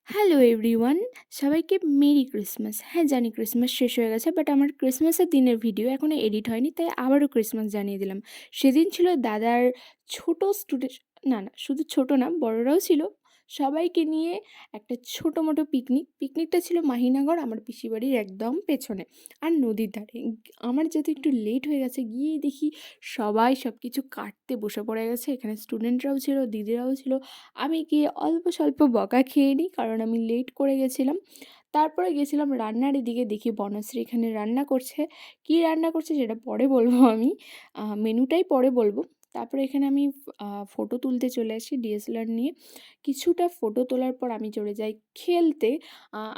Hello everyone, সবাইকে merry Christmas. হ্যাঁ, জানি ক্রিসমাস শেষ হয়ে গেছে, বাট আমার ক্রিসমাসের দিনের ভিডিও এখনও এডিট হয়নি, তাই আবারও ক্রিসমাস জানিয়ে দিলাম। সেদিন ছিল দাদার ছোট স্টুডেন্ট, না শুধু ছোট না, বড়রাও ছিল, সবাইকে নিয়ে একটা ছোটো মোটো পিকনিকটা ছিল মাহিনাগড়, আমার পিসি বাড়ির একদম পেছনে আর নদীর ধারে। আমার যেহেতু একটু লেট হয়ে গেছে, গিয়ে দেখি সবাই সব কিছু কাটতে বসে পড়ে গেছে। এখানে স্টুডেন্টরাও ছিল, দিদিরাও ছিল। আমি গিয়ে অল্প স্বল্প বকা খেয়ে নিই, কারণ আমি লেট করে গেছিলাম। তারপরে গেছিলাম রান্নার এদিকে, দেখি বনশ্রী এখানে রান্না করছে। কী রান্না করছে সেটা পরে বলবো আমি, মেনুটাই পরে বলবো। তারপরে এখানে আমি ফটো তুলতে চলে আসি ডিএসএলআর নিয়ে। কিছুটা ফটো তোলার পর আমি চলে যাই খেলতে।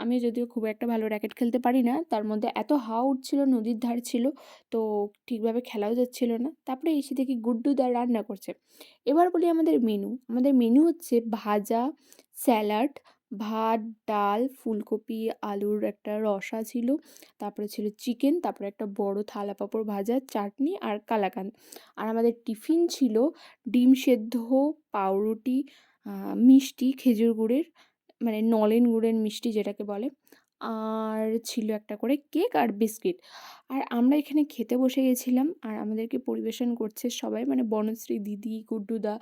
আমি যদিও খুব একটা ভালো র্যাকেট খেলতে পারি না, তার মধ্যে এত হাওয়া উঠছিল, নদীর ধার ছিল, তো ঠিকভাবে খেলাও যাচ্ছিল না। তারপরে এসে দেখি গুড্ডুদা রান্না করছে। এবার বলি আমাদের মেনু হচ্ছে ভাজা, স্যালাড, ভাত, ডাল, ফুলকপি, আলুর একটা রসা ছিল, তারপরে ছিল চিকেন, তারপরে একটা বড় থালা পাঁপড় ভাজা, চাটনি আর কালাকাঁদ। আর আমাদের টিফিন ছিল ডিম সেদ্ধ, পাউরুটি, মিষ্টি খেজুর গুড়ের, মানে নলেন গুড়ের মিষ্টি যেটাকে বলে, আর ছিল একটা করে কেক আর বিস্কিট। আর আমরা এখানে খেতে বসে গেছিলাম, আর আমাদেরকে পরিবেশন করছে সবাই, মানে বনশ্রী, দিদি, গুড্ডুদা,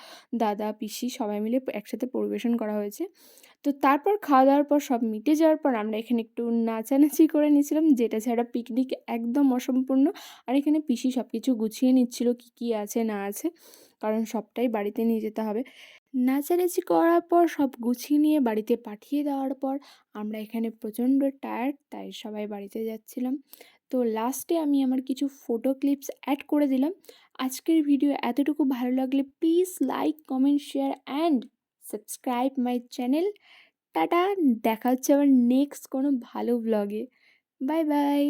দাদা, পিসি সবাই মিলে একসাথে পরিবেশন করা হয়েছে। তো তারপর খাওয়া দাওয়ার পর সব মিটে যাওয়ার পর আমরা এখানে একটু নাচানাচি করে নিয়েছিলাম, যেটা ছাড়া পিকনিক একদম অসম্পূর্ণ। আর এখানে পিসি সব কিছু গুছিয়ে নিচ্ছিল, কী কী আছে না আছে, কারণ সবটাই বাড়িতে নিয়ে যেতে হবে। নাচানাচি করার পর সব গুছিয়ে নিয়ে বাড়িতে পাঠিয়ে দেওয়ার পর আমরা এখানে প্রচণ্ড টায়ার্ড, তাই সবাই বাড়িতে যাচ্ছিলাম। তো লাস্টে আমি আমার কিছু ফটো ক্লিপস অ্যাড করে দিলাম। আজকের ভিডিও এতটুকু ভালো লাগলে please like, comment, share and subscribe my channel. Tata, দেখা হচ্ছে আবার নেক্সট কোনো ভালো ব্লগে। Bye bye.